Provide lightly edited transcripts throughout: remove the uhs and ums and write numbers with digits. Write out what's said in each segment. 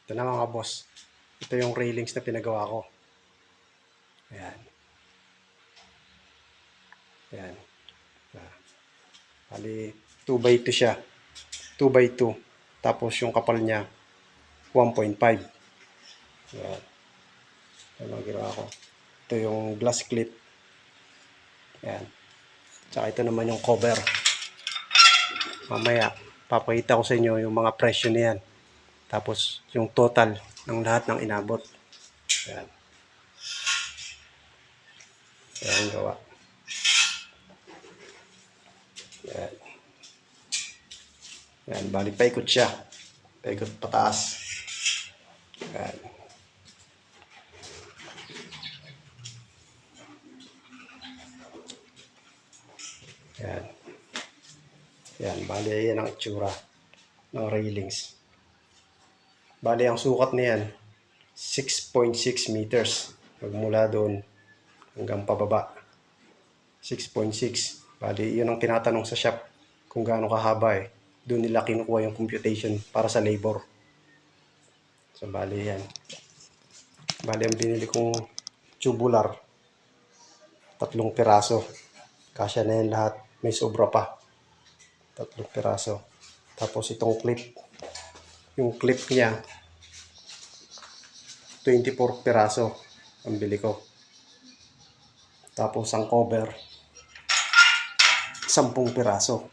Ito na mga boss. Ito yung railings na pinagawa ko. Ayan. Ayan. Bali, 2x2 siya. 2x2. Tapos yung kapal niya, 1.5. Ayan. Ayan ang ginawa ko. Ito yung glass clip. Ayan. Tsaka ito naman yung cover. Mamaya, papakita ko sa inyo yung mga presyo niyan. Tapos yung total ng lahat ng inabot. Ayan. Ayan ang gawa. Ayan. Ayan. Bali, paikot siya. Paikot pataas. Ayan. Ayan. Ayan. Bali, yan ang itsura ng railings. Bali, ang sukat niyan 6.6 meters. Magmula doon hanggang pababa. 6.6. Bali, yun ang tinatanong sa shop kung gaano kahaba eh. Doon nila kinukuha yung computation para sa labor. So, bali yan. Bali, ang binili kong tubular, 3 piraso. Kasya na yan lahat. May sobra pa. 3 piraso. Tapos itong clip. Yung clip niya, 24 piraso ang bili ko. Tapos ang cover, 10 piraso.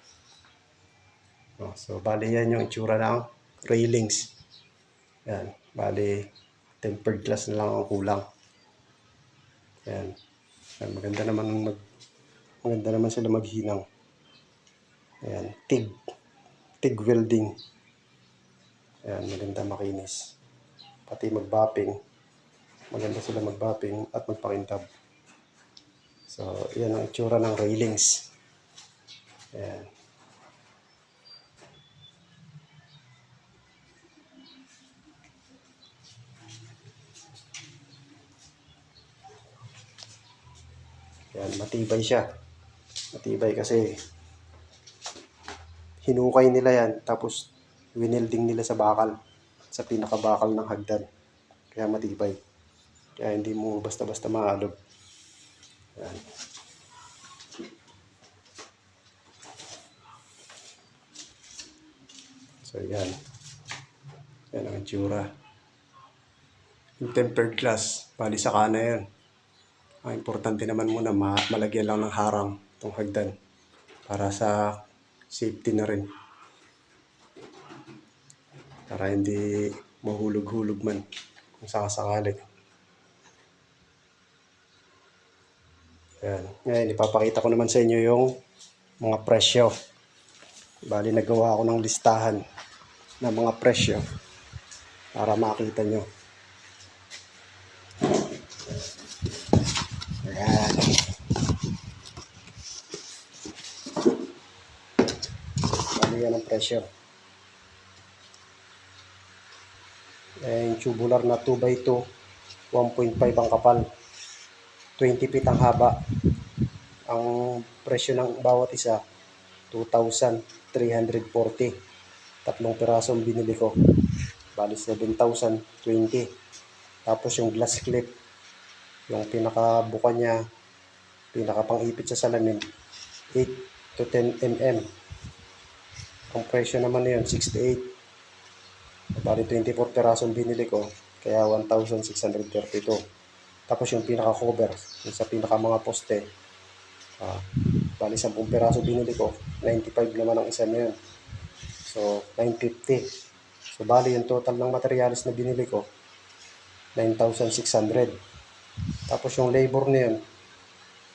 So, bali yan yung itsura ng railings. Yan. Bali, tempered glass na lang ang kulang. Yan. Yan. Maganda naman sila maghinang. Ayan. TIG welding. Ayan. Maganda makinis. Pati magbapping. Maganda sila magbapping at magpakintab. So, yan ang itsura ng railings. Ayan. Yan, matibay siya. Matibay kasi hinukay nila yan. Tapos, winelding nila sa bakal. Sa pinakabakal ng hagdan. Kaya matibay. Kaya hindi mo basta-basta maalog. Yan. So, yan. Yan ang itsura. Yung tempered glass, bali saka na yan. Ang importante naman muna, malagyan lang ng harang itong hagdan para sa safety na rin. Para hindi mahulog-hulog man kung sakasakali. Ayan. Ngayon, ipapakita ko naman sa inyo yung mga presyo. Bali, nagawa ako ng listahan ng mga presyo para makita nyo. Ayan. Bali, yan ang presyo. Yung tubular na 2x2, 1.5 ang kapal, 20 feet ang haba. Ang presyo ng bawat isa, 2,340. 3 piraso ang binili ko. Bali 7,020. Tapos yung glass clip, yung pinakabuka niya, pinakapang-ipit sa salamin, 8 to 10 mm. Ang presyo naman na yun, 68. Bali 24 piraso ang binili ko, kaya 1,632. Tapos yung pinaka-cover, yung sa pinaka mga poste, bali 10 piraso binili ko, 95 naman ang isa na yun. So, 950. So, bali yung total ng materials na binili ko, 9,600. Tapos yung labor na yun,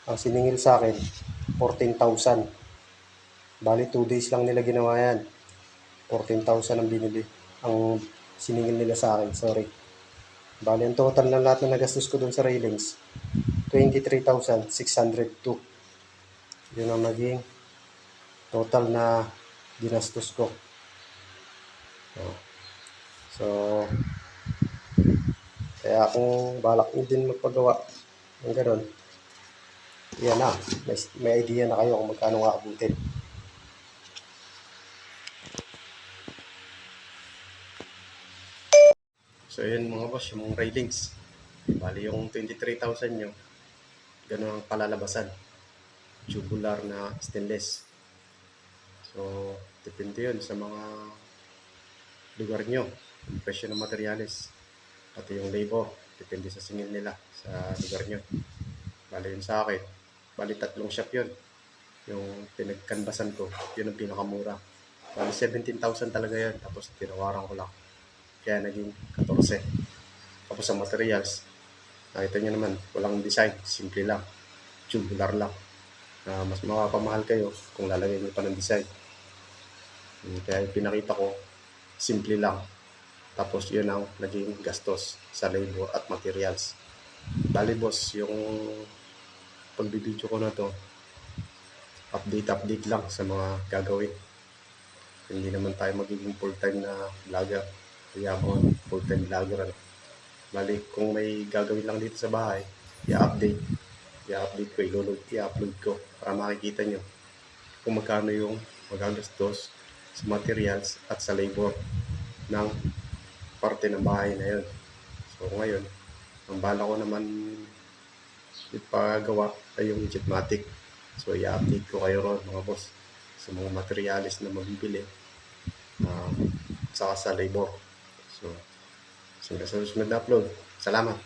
ang siningil sa akin, 14,000. Bali 2 days lang nila ginawa yan. 14,000 ang binili. Ang siningil nila sa akin, sorry. Bali ang total ng lahat na nagastos ko dun sa railings, 23,602. Yun ang naging total na ginastos ko. So, kaya kung balak nyo din magpagawa ng ganun, yan na, may idea na kayo kung magkano aabutin. So yun mga boss, yung railings. Bali yung 23,000 nyo, ganun ang palalabasan. Tubular na stainless. So, depende yun sa mga lugar nyo. Yung presyo ng materyales. Pati yung labor. Depende sa singil nila sa lugar nyo. Bali yun sa akin. Bali 3 shop yun. Yung pinagkanbasan ko, yun ang pinakamura. Bali 17,000 talaga yun. Tapos tinawaran ko lang. Kaya naging 14. Tapos sa materials, nakita nyo naman, walang design. Simple lang. Tubular lang. Mas mapapamahal kayo kung lalagay nyo pa ng design. Kaya yung pinakita ko, simple lang. Tapos yun ang naging gastos sa labor at materials. Bali boss, yung pagbibideo ko na to, update lang sa mga gagawin. Hindi naman tayo magiging full-time na vlogger. Kaya ako full-time vlogger. Bali, kung may gagawin lang dito sa bahay, i-update ko, i-upload ko para makikita nyo kung magkano yung magagastos sa materials at sa labor ng parte ng bahay na yun. So ngayon, ang bala ko naman ipagawa ay yung Jetmatic. So i-update ko kayo ron mga boss sa mga materials na mabibili saka sa labor. So, sa susunod na upload. Salamat.